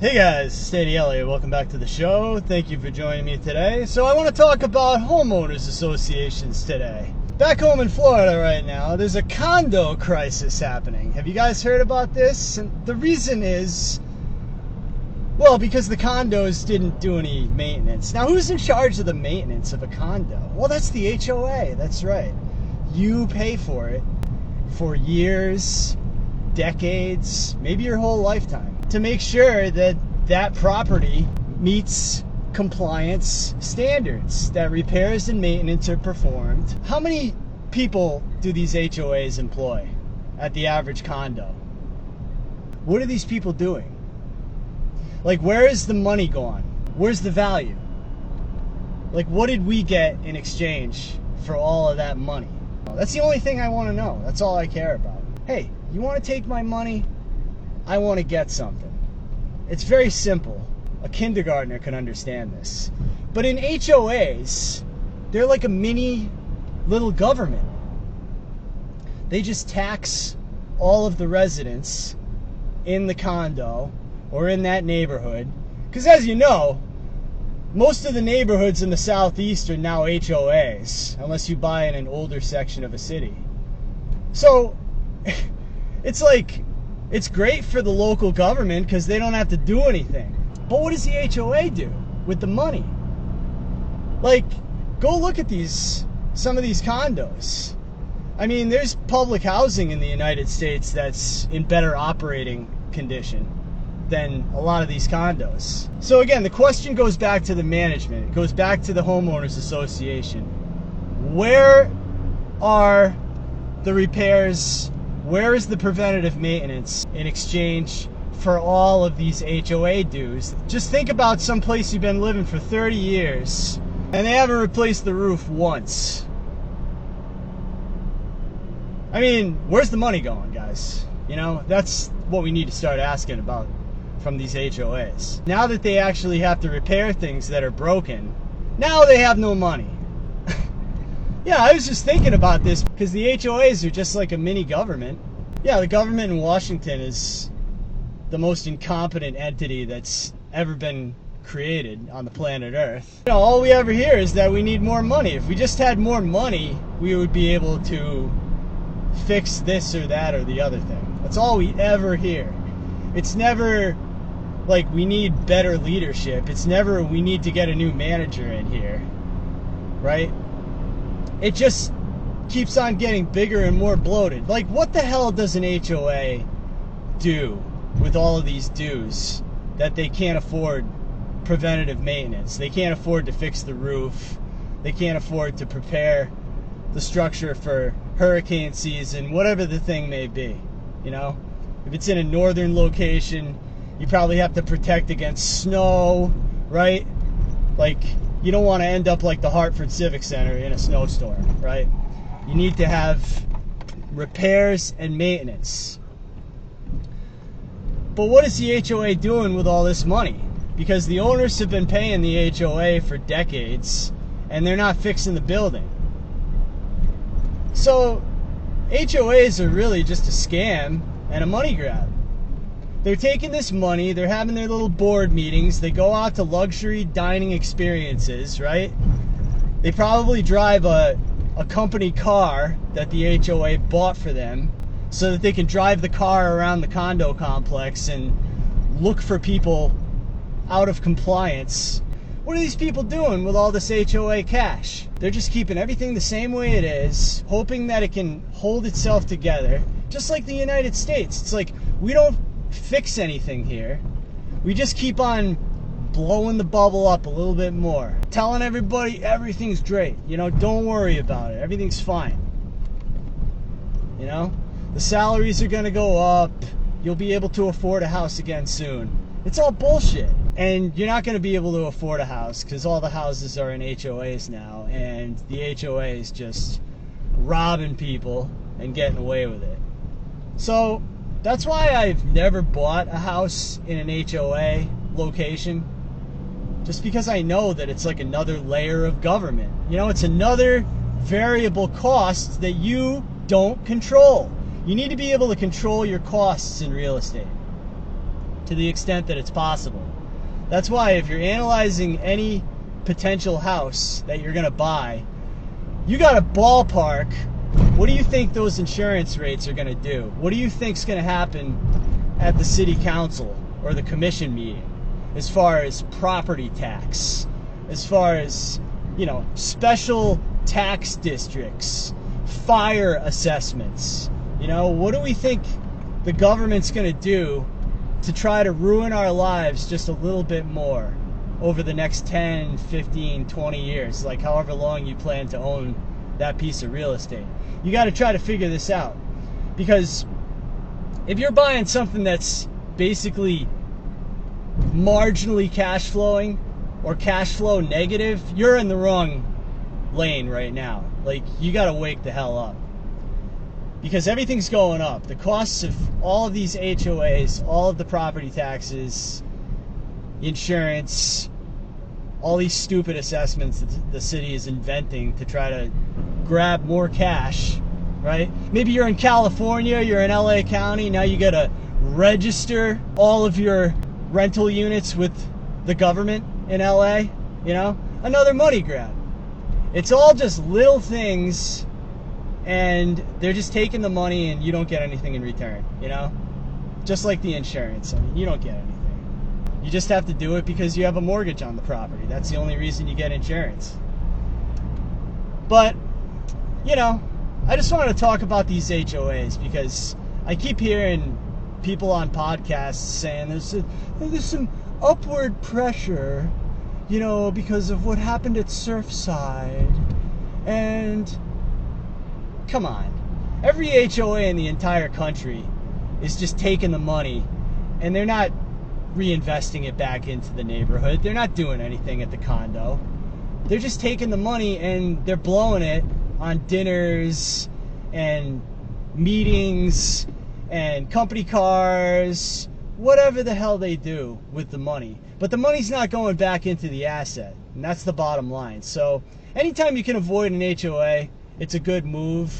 Hey guys, Stady Elliott. Welcome back to the show. Thank you for joining me today. So I want to talk about homeowners associations today. Back home in Florida right now, there's a condo crisis happening. Have you guys heard about this? And the reason is, well, because the condos didn't do any maintenance. Now, who's in charge of the maintenance of a condo? Well, that's the HOA. That's right. You pay for it for years, decades, maybe your whole lifetime, to make sure that that property meets compliance standards, that repairs and maintenance are performed. How many people do these HOAs employ at the average condo? What are these people doing? Like, where is the money gone? Where's the value? Like, what did we get in exchange for all of that money? That's the only thing I want to know. That's all I care about. Hey, you want to take my money? I want to get something. It's very simple. A kindergartner can understand this. But in HOAs, they're like a mini little government. They just tax all of the residents in the condo or in that neighborhood. Because as you know, most of the neighborhoods in the Southeast are now HOAs, unless you buy in an older section of a city. So it's like, it's great for the local government because they don't have to do anything. But what does the HOA do with the money? Like, go look at some of these condos. I mean, there's public housing in the United States that's in better operating condition than a lot of these condos. So again, the question goes back to the management. It goes back to the homeowners association. Where are the repairs? Where is the preventative maintenance in exchange for all of these HOA dues? Just think about some place you've been living for 30 years and they haven't replaced the roof once. I mean, where's the money going, guys? You know, that's what we need to start asking about from these HOAs. Now that they actually have to repair things that are broken, now they have no money. Yeah, I was just thinking about this because the HOAs are just like a mini government. Yeah, the government in Washington is the most incompetent entity that's ever been created on the planet Earth. You know, all we ever hear is that we need more money. If we just had more money, we would be able to fix this or that or the other thing. That's all we ever hear. It's never like we need better leadership. It's never we need to get a new manager in here, right? It just keeps on getting bigger and more bloated. Like, what the hell does an HOA do with all of these dues that they can't afford preventative maintenance? They can't afford to fix the roof. They can't afford to prepare the structure for hurricane season, whatever the thing may be. You know, if it's in a northern location, you probably have to protect against snow, right? Like, you don't want to end up like the Hartford Civic Center in a snowstorm, right? You need to have repairs and maintenance. But what is the HOA doing with all this money? Because the owners have been paying the HOA for decades and they're not fixing the building. So HOAs are really just a scam and a money grab. They're taking this money, they're having their little board meetings, they go out to luxury dining experiences, right? They probably drive a company car that the HOA bought for them so that they can drive the car around the condo complex and look for people out of compliance. What are these people doing with all this HOA cash? They're just keeping everything the same way it is, hoping that it can hold itself together, just like the United States. It's like, we don't fix anything here. We just keep on blowing the bubble up a little bit more, telling everybody everything's great. You know, don't worry about it. Everything's fine. You know, the salaries are going to go up. You'll be able to afford a house again soon. It's all bullshit. And you're not going to be able to afford a house because all the houses are in HOAs now, and the HOA is just robbing people and getting away with it. So that's why I've never bought a house in an HOA location, just because I know that it's like another layer of government. You know, it's another variable cost that you don't control. You need to be able to control your costs in real estate. to the extent that it's possible. That's why if you're analyzing any potential house that you're going to buy, you got to ballpark, what do you think those insurance rates are going to do? What do you think is going to happen at the city council or the commission meeting as far as property tax, as far as, special tax districts, fire assessments? What do we think the government's going to do to try to ruin our lives just a little bit more over the next 10, 15, 20 years, like however long you plan to own that piece of real estate? You got to try to figure this out, because if you're buying something that's basically marginally cash flowing or cash flow negative, you're in the wrong lane right now. Like, you got to wake the hell up, because everything's going up. The costs of all of these HOAs, all of the property taxes, insurance, all these stupid assessments that the city is inventing to try to grab more cash, right? Maybe you're in California, you're in LA County, now you got to register all of your rental units with the government in LA, another money grab. It's all just little things, and they're just taking the money and you don't get anything in return, just like the insurance. You don't get anything. You just have to do it because you have a mortgage on the property. That's the only reason you get insurance. But, I just wanted to talk about these HOAs, because I keep hearing people on podcasts saying there's some upward pressure, because of what happened at Surfside. And come on. Every HOA in the entire country is just taking the money, and they're not reinvesting it back into the neighborhood. They're not doing anything at the condo. They're just taking the money and they're blowing it on dinners and meetings and company cars, whatever the hell they do with the money. But the money's not going back into the asset, and that's the bottom line. So anytime you can avoid an HOA, it's a good move.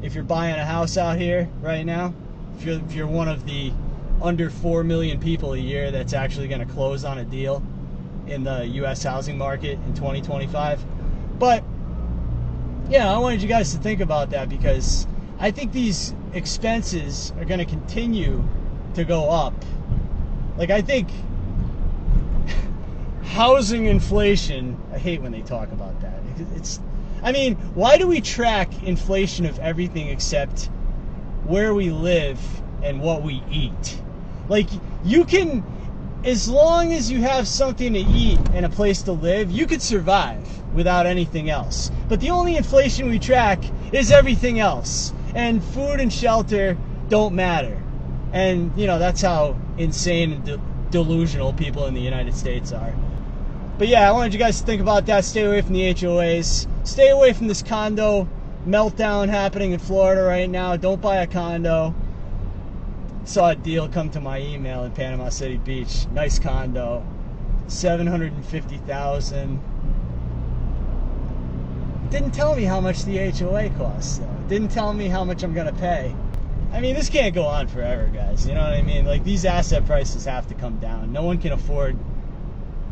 If you're buying a house out here right now, if you're one of the under 4 million people a year that's actually going to close on a deal in the U.S. housing market in 2025. But I wanted you guys to think about that, because I think these expenses are going to continue to go up. Like, I think housing inflation, I hate when they talk about that. Why do we track inflation of everything except where we live and what we eat? Like, you can, as long as you have something to eat and a place to live, you could survive without anything else. But the only inflation we track is everything else. And food and shelter don't matter. And, that's how insane and delusional people in the United States are. But I wanted you guys to think about that. Stay away from the HOAs. Stay away from this condo meltdown happening in Florida right now. Don't buy a condo. Saw a deal come to my email in Panama City Beach. Nice condo, $750,000. Didn't tell me how much the HOA costs, though. Didn't tell me how much I'm gonna pay. This can't go on forever, guys. You know what I mean? Like, these asset prices have to come down. No one can afford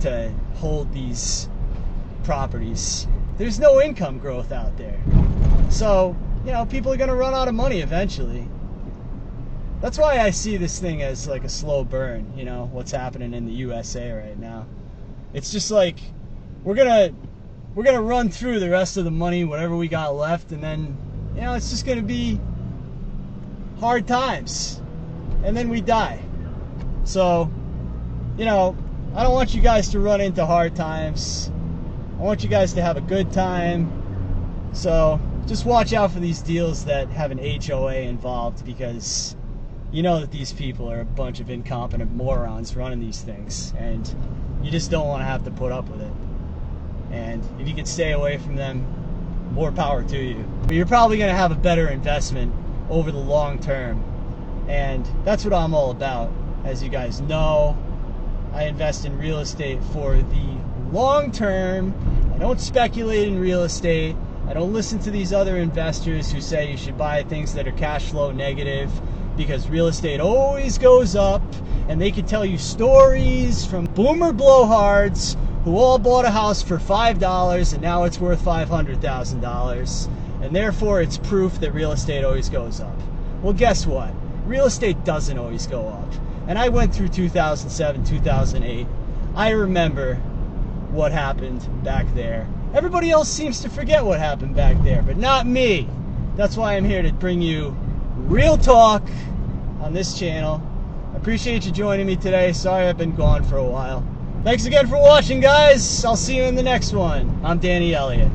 to hold these properties. There's no income growth out there. So, people are gonna run out of money eventually. That's why I see this thing as like a slow burn, what's happening in the USA right now. It's just like, we're gonna run through the rest of the money, whatever we got left, and then, it's just gonna be hard times. And then we die. So, I don't want you guys to run into hard times. I want you guys to have a good time. So, just watch out for these deals that have an HOA involved, because that these people are a bunch of incompetent morons running these things, and you just don't want to have to put up with it. And if you can stay away from them, more power to you. But you're probably going to have a better investment over the long term, and that's what I'm all about. As you guys know, I invest in real estate for the long term. I don't speculate in real estate. I don't listen to these other investors who say you should buy things that are cash flow negative, because real estate always goes up and they could tell you stories from boomer blowhards who all bought a house for $5 and now it's worth $500,000, and therefore it's proof that real estate always goes up. Well, guess what? Real estate doesn't always go up. And I went through 2007, 2008. I remember what happened back there. Everybody else seems to forget what happened back there, but not me. That's why I'm here to bring you real talk on this channel. I appreciate you joining me today. Sorry I've been gone for a while. Thanks again for watching, guys. I'll see you in the next one. I'm Danny Elliott.